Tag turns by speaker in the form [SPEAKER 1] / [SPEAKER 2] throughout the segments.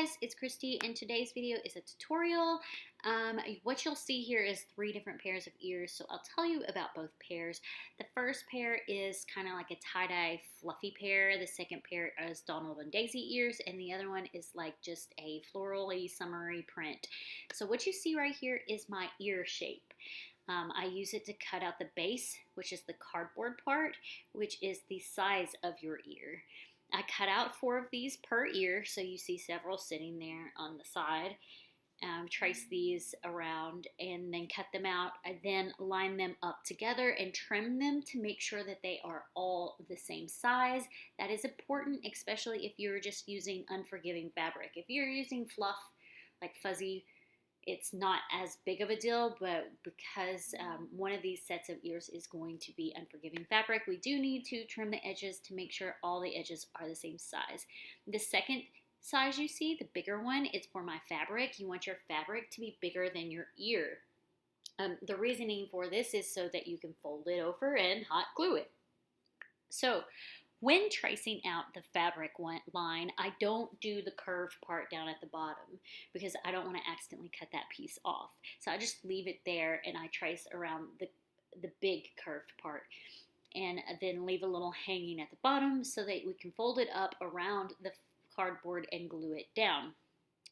[SPEAKER 1] guys, it's Christy, and today's video is a tutorial. What you'll see here is 3 different pairs of ears, so I'll tell you about both pairs. The first pair is kind of like a tie-dye fluffy pair. The second pair is Donald and Daisy ears, and the other one is like just a florally summery print. So what you see right here is my ear shape. I use it to cut out the base, which is the cardboard part, which is the size of your ear. I cut out 4 of these per ear, so you see several sitting there on the side. Trace these around and then cut them out. I then line them up together and trim them to make sure that they are all the same size. That is important, especially if you're just using unforgiving fabric. If you're using fluff, like fuzzy, it's not as big of a deal, but because one of these sets of ears is going to be unforgiving fabric, we do need to trim the edges to make sure all the edges are the same size. The second size you see, the bigger one, is for my fabric. You want your fabric to be bigger than your ear. The reasoning for this is so that you can fold it over and hot glue it. So when tracing out the fabric line, I don't do the curved part down at the bottom because I don't want to accidentally cut that piece off. So I just leave it there and I trace around the big curved part and then leave a little hanging at the bottom so that we can fold it up around the cardboard and glue it down.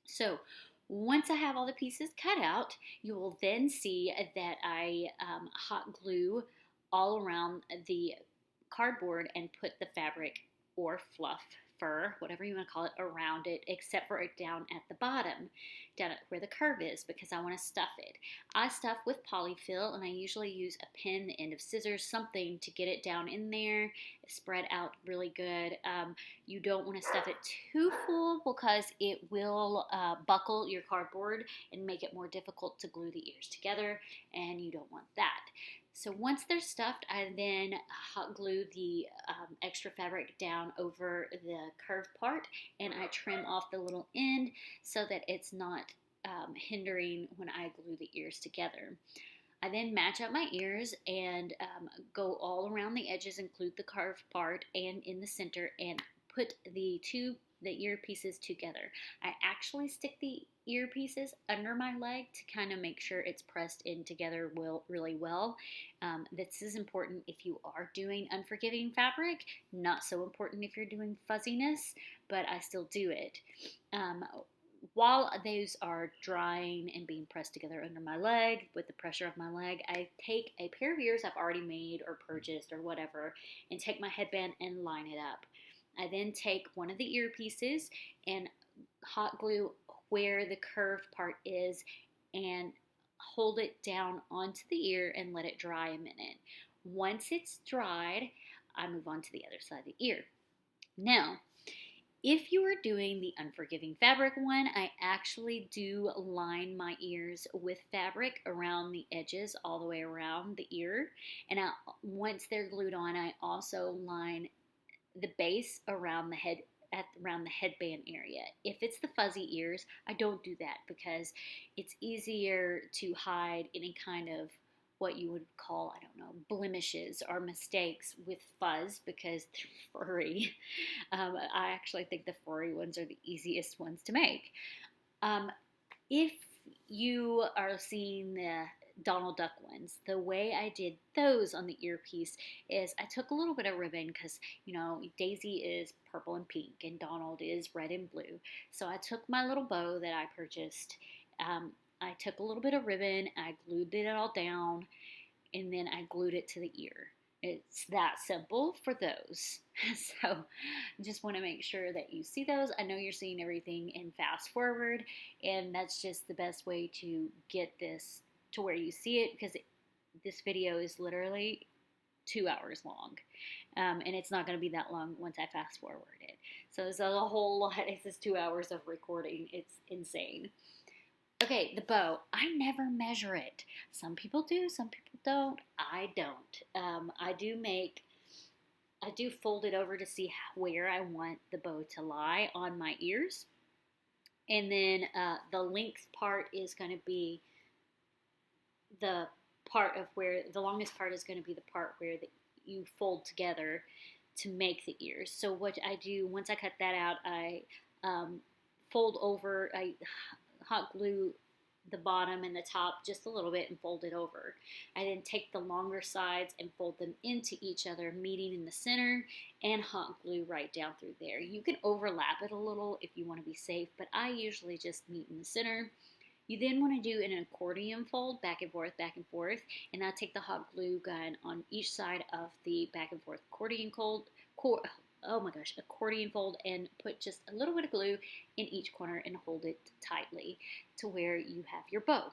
[SPEAKER 1] So once I have all the pieces cut out, you will then see that I hot glue all around the cardboard and put the fabric or fluff, fur, whatever you want to call it, around it, except for it down at the bottom, down at where the curve is, because I want to stuff it. I stuff with polyfill, and I usually use a pin, the end of scissors, something to get it down in there, spread out really good. You don't want to stuff it too full because it will buckle your cardboard and make it more difficult to glue the ears together, and you don't want that. So once they're stuffed, I then hot glue the extra fabric down over the curved part, and I trim off the little end so that it's not hindering when I glue the ears together. I then match up my ears and go all around the edges, include the curved part and in the center, and put the earpieces together. I actually stick the earpieces under my leg to kind of make sure it's pressed in together really well. This is important if you are doing unforgiving fabric, not so important if you're doing fuzziness, but I still do it. While those are drying and being pressed together under my leg with the pressure of my leg, I take a pair of ears I've already made or purchased or whatever and take my headband and line it up. I then take one of the earpieces and hot glue where the curved part is and hold it down onto the ear and let it dry a minute. Once it's dried, I move on to the other side of the ear. Now, if you are doing the unforgiving fabric one, I actually do line my ears with fabric around the edges all the way around the ear. And once they're glued on, I also line the base around the head, around the headband area. If it's the fuzzy ears, I don't do that because it's easier to hide any kind of what you would call, I don't know, blemishes or mistakes with fuzz because they're furry. I actually think the furry ones are the easiest ones to make. If you are seeing the Donald Duck ones, the way I did those on the earpiece is I took a little bit of ribbon because, you know, Daisy is purple and pink and Donald is red and blue. So I took my little bow that I purchased, I took a little bit of ribbon, I glued it all down, and then I glued it to the ear. It's that simple for those. So I just want to make sure that you see those. I know you're seeing everything in fast forward, and that's just the best way to get this to where you see it, because this video is literally 2 hours long, and it's not going to be that long once I fast forward it. So there's a whole lot. It's just 2 hours of recording. It's insane. Okay, the bow. I never measure it. Some people do, some people don't. I don't. I do fold it over to see where I want the bow to lie on my ears, and then the length part is going to be the part of where the longest part is going to be the part where you fold together to make the ears. So what I do, once I cut that out, I fold over, I hot glue the bottom and the top just a little bit and fold it over. I then take the longer sides and fold them into each other, meeting in the center, and hot glue right down through there. You can overlap it a little if you want to be safe, but I usually just meet in the center. You then want to do an accordion fold, back and forth, and I'll take the hot glue gun on each side of the back and forth accordion fold, and put just a little bit of glue in each corner and hold it tightly to where you have your bow.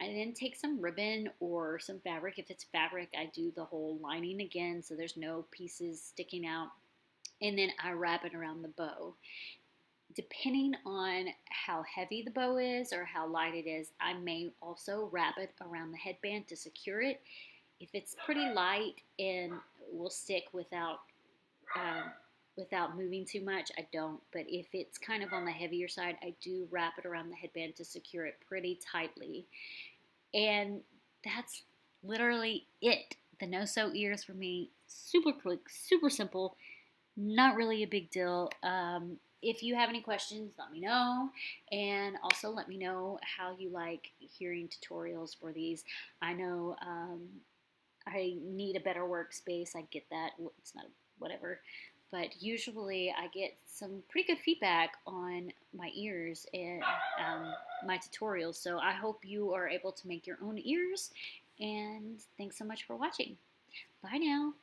[SPEAKER 1] I then take some ribbon or some fabric. If it's fabric, I do the whole lining again so there's no pieces sticking out, and then I wrap it around the bow. Depending on how heavy the bow is or how light it is, I may also wrap it around the headband to secure it. If it's pretty light and will stick without moving too much, I don't. But if it's kind of on the heavier side, I do wrap it around the headband to secure it pretty tightly. And that's literally it. The no-sew ears for me, super quick, super simple, not really a big deal. If you have any questions, let me know. And also let me know how you like hearing tutorials for these. I know I need a better workspace. I get that. It's not whatever. But usually I get some pretty good feedback on my ears and my tutorials. So I hope you are able to make your own ears. And thanks so much for watching. Bye now.